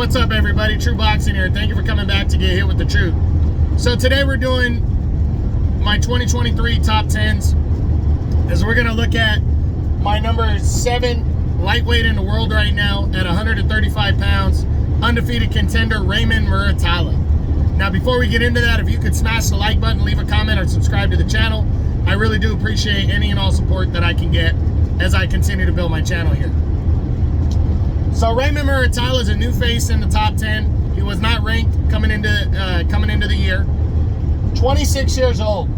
what's up everybody? True Boxing here. Thank you for coming back to get hit with the truth. So today we're doing my 2023 top 10s, as we're gonna look at my number 7 lightweight in the world right now at 135 pounds, undefeated contender Raymond Muratalla. Now before we get into that, if you could smash the like button, leave a comment, or subscribe to the channel, I really do appreciate any and all support that I can get as I continue to build my channel here. So Raymond Muratalla is a new face in the top 10. He was not ranked coming into the year. 26 years old.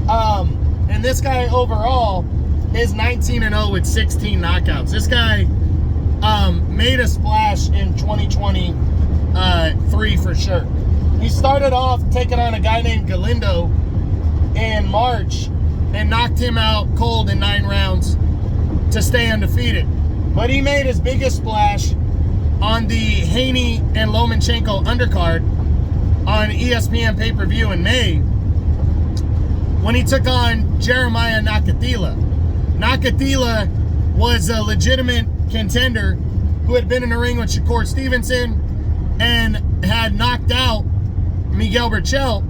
And this guy overall is 19-0 with 16 knockouts. This guy made a splash in 2023 for sure. He started off taking on a guy named Galindo in March and knocked him out cold in 9 rounds to stay undefeated. But he made his biggest splash on the Haney and Lomachenko undercard on ESPN pay-per-view in May when he took on Jeremiah Nakathila. Nakathila was a legitimate contender who had been in the ring with Shakur Stevenson and had knocked out Miguel Berchelt,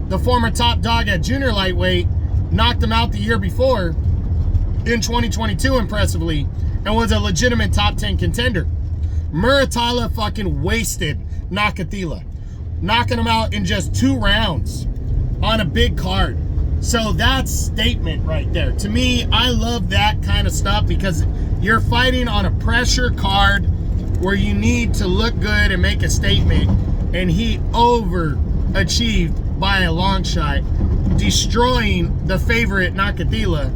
the former top dog at junior lightweight, knocked him out the year before in 2022 impressively, and was a legitimate top 10 contender. Muratalla fucking wasted Nakathila, knocking him out in just 2 rounds on a big card. So that's statement right there. To me, I love that kind of stuff because you're fighting on a pressure card where you need to look good and make a statement, and he overachieved by a long shot, destroying the favorite Nakathila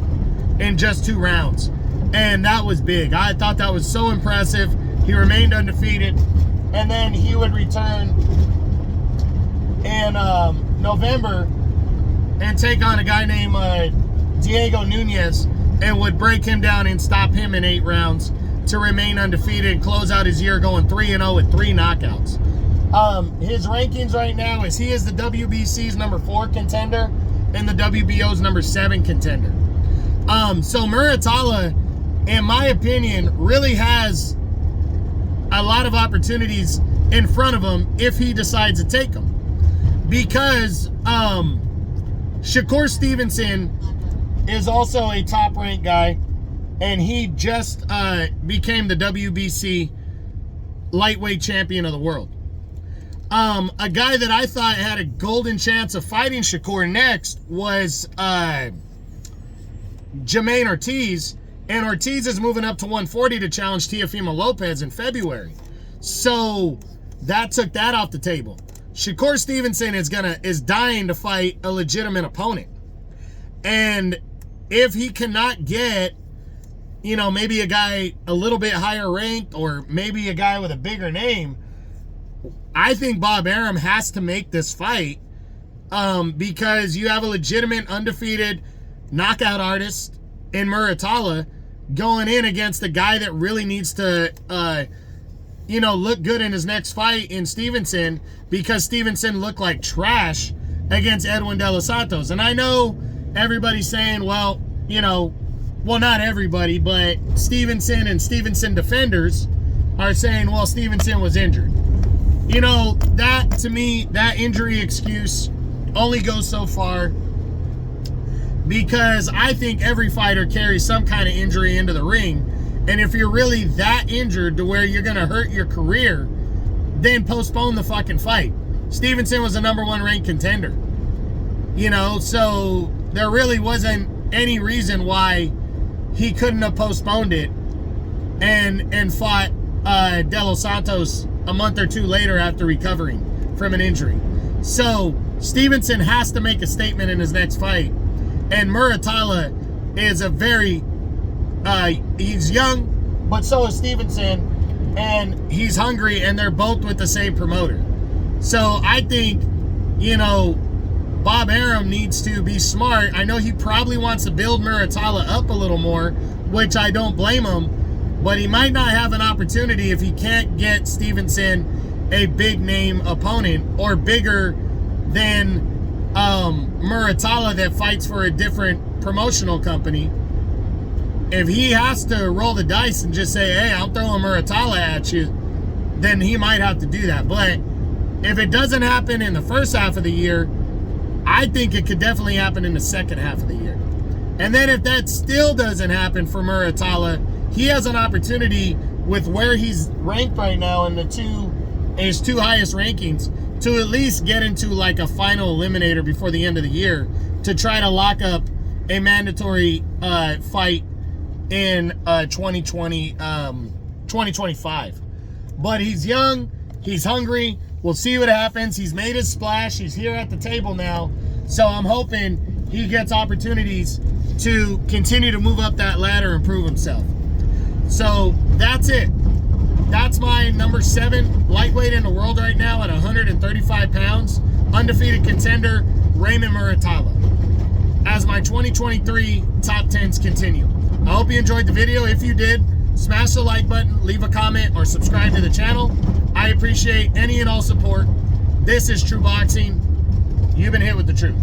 in just 2 rounds. And that was big. I thought that was so impressive. He remained undefeated, and then he would return in November and take on a guy named Diego Nunez and would break him down and stop him in 8 rounds to remain undefeated and close out his year going 3-0 with 3 knockouts. His rankings right now is he is the WBC's number 4 contender and the WBO's number 7 contender. So Muratalla, in my opinion, really has a lot of opportunities in front of him if he decides to take them. Because Shakur Stevenson is also a top-ranked guy, and he just became the WBC lightweight champion of the world. A guy that I thought had a golden chance of fighting Shakur next was Jermaine Ortiz, and Ortiz is moving up to 140 to challenge Teofimo Lopez in February. So that took that off the table. Shakur Stevenson is dying to fight a legitimate opponent. And if he cannot get, maybe a guy a little bit higher ranked or maybe a guy with a bigger name, I think Bob Arum has to make this fight because you have a legitimate undefeated knockout artist in Muratalla going in against the guy that really needs to look good in his next fight in Stevenson, because Stevenson looked like trash against Edwin De Los Santos. And I know everybody's saying, well, not everybody, but Stevenson and Stevenson defenders are saying, well, Stevenson was injured. That, to me, that injury excuse only goes so far, because I think every fighter carries some kind of injury into the ring. And if you're really that injured to where you're going to hurt your career, then postpone the fucking fight. Stevenson was a number 1 ranked contender. So there really wasn't any reason why he couldn't have postponed it and fought De Los Santos a month or 2 later after recovering from an injury. So Stevenson has to make a statement in his next fight. And Muratalla is a very, he's young, but so is Stevenson, and he's hungry, and they're both with the same promoter. So I think, Bob Arum needs to be smart. I know he probably wants to build Muratalla up a little more, which I don't blame him, but he might not have an opportunity if he can't get Stevenson a big name opponent or bigger than Muratalla that fights for a different promotional company. If he has to roll the dice and just say, hey, I'm throwing Muratalla at you, then he might have to do that. But if it doesn't happen in the first half of the year, I think it could definitely happen in the second half of the year. And then if that still doesn't happen for Muratalla, he has an opportunity with where he's ranked right now in his two highest rankings to at least get into like a final eliminator before the end of the year to try to lock up a mandatory fight in 2025. But he's young, he's hungry. We'll see what happens. He's made his splash. He's here at the table now. So I'm hoping he gets opportunities to continue to move up that ladder and prove himself. So that's it. That's my number 7 lightweight in the world right now at 135 pounds. Undefeated contender, Raymond Muratalla. As my 2023 top 10s continue. I hope you enjoyed the video. If you did, smash the like button, leave a comment, or subscribe to the channel. I appreciate any and all support. This is True Boxing. You've been hit with the truth.